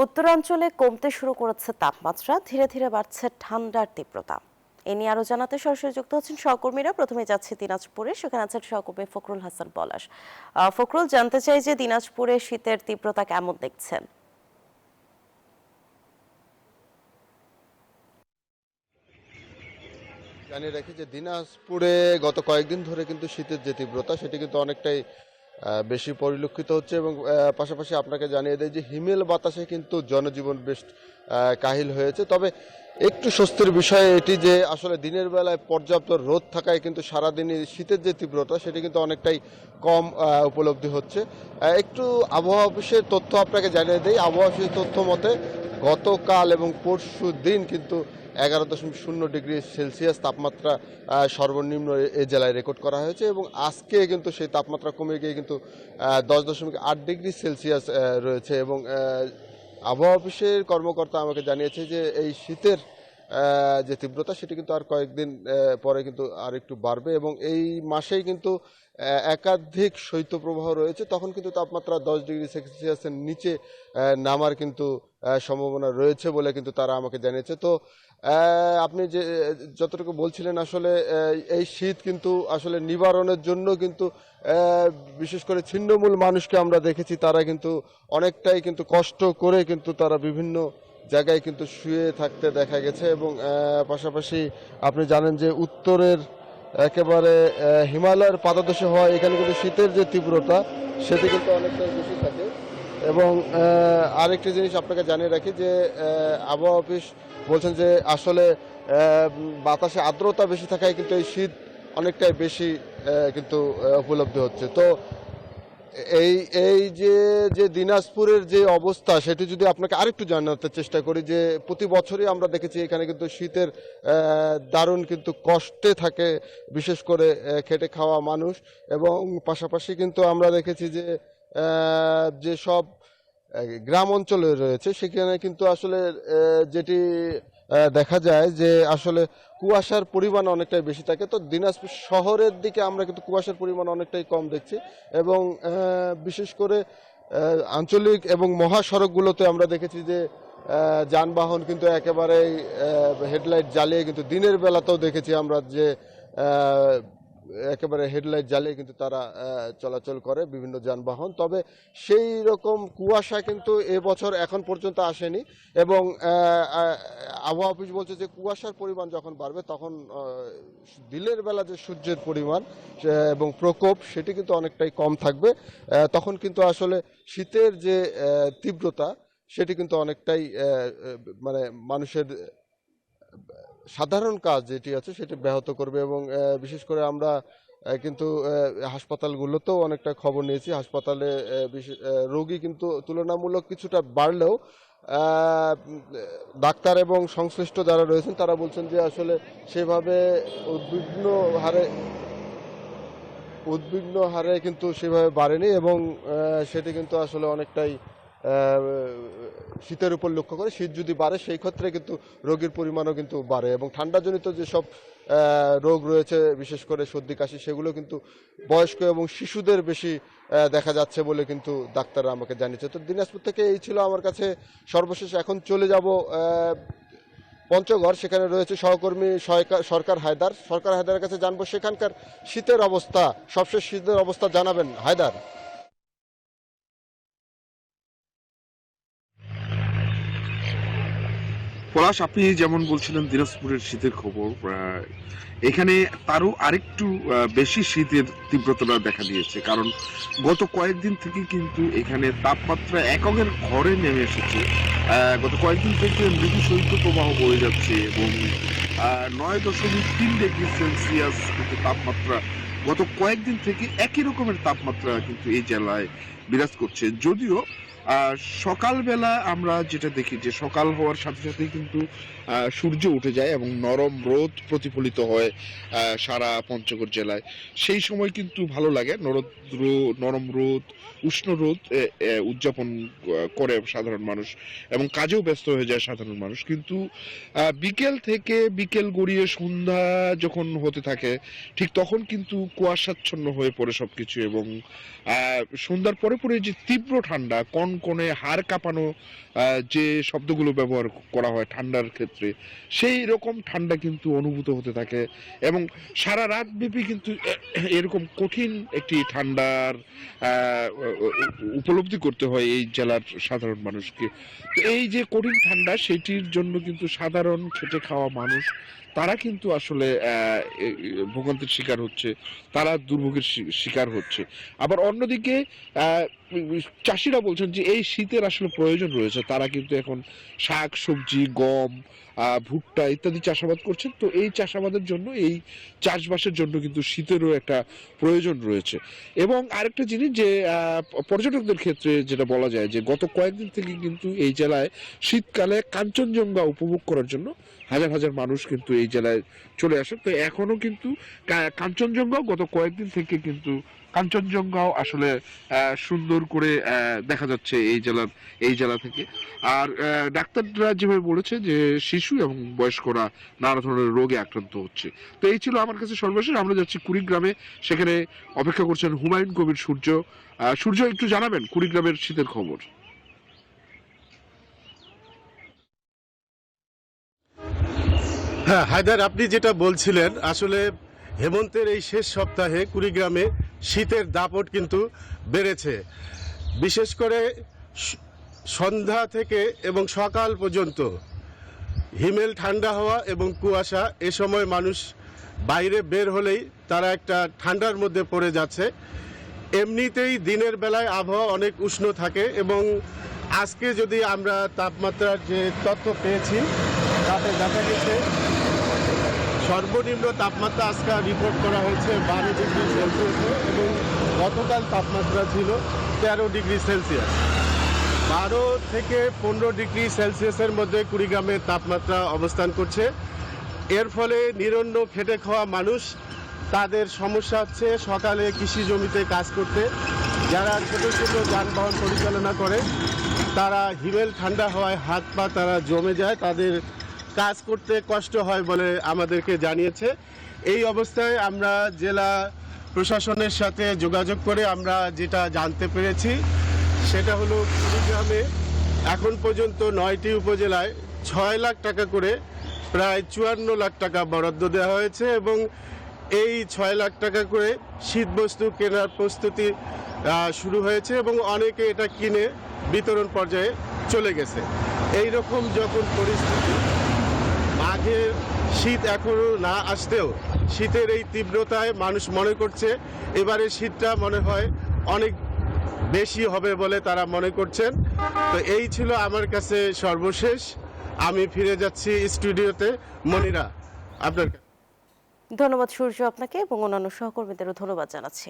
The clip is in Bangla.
উত্তরাঞ্চলে কমতে শুরু করেছে তাপমাত্রা, ধীরে ধীরে বাড়ছে ঠান্ডার তীব্রতা। এ নিয়ে আরো জানাতে সরাসরি যুক্ত হচ্ছেন সহকর্মীরা। প্রথমে যাচ্ছে দিনাজপুরে, সেখানে আছেন সহকর্মী ফখরুল হাসান পলাশ। ফখরুল, জানতে চাই যে দিনাজপুরে শীতের তীব্রতা কেমন দেখছেন? জানিয়ে রাখি যে দিনাজপুরে গত কয়েকদিন ধরে কিন্তু শীতের যে তীব্রতা সেটি কিন্তু অনেকটাই বেশি পরিলক্ষিত হচ্ছে এবং পাশাপাশি আপনাকে জানিয়ে দেয় যে হিমেল বাতাসে কিন্তু জনজীবন বেশ কাহিল হয়েছে। তবে একটু স্বস্তির বিষয় এটি যে আসলে দিনের বেলায় পর্যাপ্ত রোদ থাকায় কিন্তু সারাদিনই শীতের যে তীব্রতা সেটি কিন্তু অনেকটাই কম উপলব্ধি হচ্ছে। একটু আবহাওয়া অফিসের তথ্য আপনাকে জানিয়ে দেই। আবহাওয়া অফিসের তথ্য মতে গতকাল এবং পরশু দিন কিন্তু 11.0 ডিগ্রি সেলসিয়াস তাপমাত্রা সর্বনিম্ন এই জেলায় রেকর্ড করা হয়েছে এবং আজকে কিন্তু সেই তাপমাত্রা কমে গিয়ে কিন্তু 10.8 ডিগ্রি সেলসিয়াস রয়েছে এবং আবহাওয়া অফিসের কর্মকর্তা আমাকে জানিয়েছে যে এই শীতের যে তীব্রতা সেটি কিন্তু আর কয়েকদিন পরে কিন্তু আর একটু বাড়বে এবং এই মাসেই কিন্তু একাধিক শৈত্যপ্রবাহ রয়েছে, তখন কিন্তু তাপমাত্রা 10 ডিগ্রি সেলসিয়াসের নিচে নামার কিন্তু সম্ভাবনা রয়েছে বলে কিন্তু তারা আমাকে জানিয়েছে। তো আপনি যে যতটুকু বলছিলেন আসলে এই শীত কিন্তু আসলে নিবারণের জন্য কিন্তু বিশেষ করে ছিন্নমূল মানুষকে আমরা দেখেছি, তারা কিন্তু অনেকটাই কিন্তু কষ্ট করে কিন্তু তারা বিভিন্ন জায়গায় কিন্তু শুয়ে থাকতে দেখা গেছে এবং পাশাপাশি আপনি জানেন যে উত্তরের একেবারে হিমালয়ের পাদদেশে হয় এখানে কিন্তু শীতের যে তীব্রতা সেটি কিন্তু অনেকটাই বেশি থাকে এবং আরেকটি জিনিস আপনাকে জানিয়ে রাখি যে আবহাওয়া অফিস বলছেন যে আসলে বাতাসে আর্দ্রতা বেশি থাকায় কিন্তু এই শীত অনেকটাই বেশি কিন্তু উপলব্ধি হচ্ছে। তো এই এই যে যে দিনাজপুরের যে অবস্থা সেটি যদি আপনাকে আরেকটু জানাতে চেষ্টা করি যে প্রতি বছরই আমরা দেখেছি এখানে কিন্তু শীতের দারুণ কিন্তু কষ্টে থাকে বিশেষ করে খেটে খাওয়া মানুষ এবং পাশাপাশি কিন্তু আমরা দেখেছি যে যেসব গ্রাম অঞ্চলে রয়েছে সেখানে কিন্তু আসলে যেটি দেখা যায় যে আসলে কুয়াশার পরিমাণ অনেকটাই বেশি থাকে। তো দিনাজপুর শহরের দিকে আমরা কিন্তু কুয়াশার পরিমাণ অনেকটাই কম দেখছি এবং বিশেষ করে আঞ্চলিক এবং মহাসড়কগুলোতে আমরা দেখেছি যে যানবাহন কিন্তু একেবারেই হেডলাইট জ্বালিয়ে কিন্তু দিনের বেলাতেও দেখেছি আমরা যে একেবারে হেডলাইট জ্বালিয়ে কিন্তু তারা চলাচল করে বিভিন্ন যানবাহন। তবে সেই রকম কুয়াশা কিন্তু এবছর এখন পর্যন্ত আসেনি এবং আবহাওয়া অফিস বলছে যে কুয়াশার পরিমাণ যখন বাড়বে তখন দিনের বেলা যে সূর্যের পরিমাণ এবং প্রকোপ সেটি কিন্তু অনেকটাই কম থাকবে। তখন কিন্তু আসলে শীতের যে তীব্রতা সেটি কিন্তু অনেকটাই মানে মানুষের সাধারণ কাজ যেটি আছে সেটি ব্যাহত করবে এবং বিশেষ করে আমরা কিন্তু হাসপাতালগুলোতেও অনেকটা খবর নিয়েছি। হাসপাতালে রোগী কিন্তু তুলনামূলক কিছুটা বাড়লেও ডাক্তার এবং সংশ্লিষ্ট যারা রয়েছেন তারা বলছেন যে আসলে সেভাবে উদ্বিগ্ন হারে উদ্বিগ্ন হারে কিন্তু সেভাবে বাড়েনি এবং সেটি কিন্তু আসলে অনেকটাই শীতের উপর লক্ষ্য করে। শীত যদি বাড়ে সেই ক্ষেত্রে কিন্তু রোগীর পরিমাণও কিন্তু বাড়ে এবং ঠান্ডাজনিত যেসব রোগ রয়েছে বিশেষ করে সর্দি কাশি সেগুলো কিন্তু বয়স্ক এবং শিশুদের বেশি দেখা যাচ্ছে বলে কিন্তু ডাক্তাররা আমাকে জানিয়েছে। তো দিনাজপুর থেকে এই ছিল আমার কাছে সর্বশেষ। এখন চলে যাব পঞ্চগড়, সেখানে রয়েছে সহকর্মী সরকার হায়দারের কাছে জানবো সেখানকার শীতের অবস্থা। সবশেষ শীতের অবস্থা জানাবেন হায়দার। পলাশ, আপনি যেমন বলছিলেন দিনাজপুরের শীতের খবর, এখানে তারও আরেকটু বেশি শীতের তীব্রতা দেখা দিয়েছে, কারণ গত কয়েকদিন থেকে কিন্তু এখানে তাপমাত্রা এককের ঘরে নেমে এসেছে। গত কয়েকদিন থেকে মৃদু শৈত্য প্রবাহ বয়ে যাচ্ছে এবং 9.3 ডিগ্রি সেলসিয়াস কিন্তু তাপমাত্রা গত কয়েকদিন থেকে একই রকমের তাপমাত্রা কিন্তু এই জেলায় বিরাজ করছে। যদিও সকালবেলা আমরা যেটা দেখি যে সকাল হওয়ার সাথে সাথে কিন্তু সূর্য উঠে যায় এবং নরম রোদ প্রতিফলিত হয় সারা পঞ্চগড় জেলায়। সেই সময় কিন্তু ভালো লাগে, নরম রোদ, উষ্ণ রোদ উদযাপন করে সাধারণ মানুষ এবং কাজেও ব্যস্ত হয়ে যায় সাধারণ মানুষ। কিন্তু বিকেল থেকে বিকেল গড়িয়ে সন্ধ্যা যখন হতে থাকে ঠিক তখন কিন্তু কুয়াশাচ্ছন্ন হয়ে পড়ে সবকিছু এবং সন্ধ্যার পরে পরে যে তীব্র ঠান্ডা, কনকনে হাড় কাঁপানো যে শব্দগুলো ব্যবহার করা হয় ঠান্ডার ক্ষেত্রে, সেই রকম ঠান্ডা কিন্তু অনুভূত হতে থাকে এবং সারা রাত ব্যাপী কিন্তু এরকম কঠিন একটি ঠান্ডার উপলব্ধি করতে হয় এই জেলার সাধারণ মানুষকে। তো এই যে কঠিন ঠান্ডা, সেটির জন্য কিন্তু সাধারণ খেটে খাওয়া মানুষ তারা কিন্তু আসলে ভোগান্তির শিকার হচ্ছে, তারা দুর্ভোগের শিকার হচ্ছে। আবার অন্যদিকে চাষিরা বলছেন যে এই শীতের আসলে প্রয়োজন রয়েছে, তারা কিন্তু এখন শাক সবজি, গম, ভুট্টা ইত্যাদি চাষাবাদ করছেন। তো এই চাষাবাদের জন্য, এই চাষবাসের জন্য কিন্তু শীতেরও একটা প্রয়োজন রয়েছে। এবং আরেকটা জিনিস যে পর্যটকদের ক্ষেত্রে যেটা বলা যায় যে গত কয়েকদিন থেকে কিন্তু এই জেলায় শীতকালে কাঞ্চনজঙ্ঘা উপভোগ করার জন্য হাজার হাজার মানুষ কিন্তু এই জেলায় চলে আসে। তো এখনো কিন্তু কাঞ্চনজঙ্ঘাও গত কয়েকদিন থেকে কিন্তু কাঞ্চনজঙ্ঘাও আসলে সুন্দর করে দেখা যাচ্ছে এই জেলা থেকে। আর ডাক্তাররা যেভাবে বলেছে যে শিশু এবং বয়স্করা নানা ধরনের রোগে আক্রান্ত হচ্ছে। তো এই ছিল আমার কাছে সর্বশেষ। আমরা যাচ্ছি কুড়িগ্রামে, সেখানে অপেক্ষা করছেন হুমায়ুন কবির সূর্য। সূর্য, একটু জানাবেন কুড়িগ্রামের শীতের খবর। হ্যাঁ হায়দার, আপনি যেটা বলছিলেন, আসলে হেমন্তের এই শেষ সপ্তাহে কুড়িগ্রামে শীতের দাপট কিন্তু বেড়েছে। বিশেষ করে সন্ধ্যা থেকে এবং সকাল পর্যন্ত হিমেল ঠান্ডা হওয়া এবং কুয়াশা, এ সময় মানুষ বাইরে বের হলেই তারা একটা ঠান্ডার মধ্যে পড়ে যাচ্ছে। এমনিতেই দিনের বেলায় আবহাওয়া অনেক উষ্ণ থাকে এবং আজকে যদি আমরা তাপমাত্রার যে তথ্য পেয়েছি তাতে দেখা গেছে সর্বনিম্ন তাপমাত্রা আজকে রিপোর্ট করা হয়েছে 12 ডিগ্রি সেলসিয়াসে এবং গতকাল তাপমাত্রা ছিল 13 ডিগ্রি সেলসিয়াস। 12 থেকে 15 ডিগ্রি সেলসিয়াসের মধ্যে কুড়িগ্রামের তাপমাত্রা অবস্থান করছে। এর ফলে নিরন্ন খেটে খাওয়া মানুষ, তাদের সমস্যা হচ্ছে সকালে কৃষি জমিতে কাজ করতে। যারা ছোটো ছোটো যানবাহন পরিচালনা করে তারা হিমেল ঠান্ডা হওয়ায় হাত পা তারা জমে যায়, তাদের কাজ করতে কষ্ট হয় বলে আমাদেরকে জানিয়েছে। এই অবস্থায় আমরা জেলা প্রশাসনের সাথে যোগাযোগ করে আমরা যেটা জানতে পেরেছি সেটা হলো কুড়িগ্রামে এখন পর্যন্ত 9টি উপজেলায় 6 লাখ টাকা করে প্রায় 54 লাখ টাকা বরাদ্দ দেওয়া হয়েছে এবং এই 6 লাখ টাকা করে শীতবস্ত্র কেনার প্রস্তুতি শুরু হয়েছে এবং অনেকে এটা কিনে বিতরণ পর্যায়ে চলে গেছে। এই রকম যখন পরিস্থিতি, মাঘের শীত এখনো না আসতেও শীতের এই তীব্রতায় মানুষ মনে করছে এবারে শীতটা মনে হয় অনেক বেশি হবে বলে তারা মনে করছেন। তো এই ছিল আমার কাছে সর্বশেষ। আমি ফিরে যাচ্ছি স্টুডিওতে। মনিরা, আপনার ধন্যবাদ সূর্য আপনাকে এবং অন্যান্য সহকর্মীদেরও ধন্যবাদ জানাচ্ছি।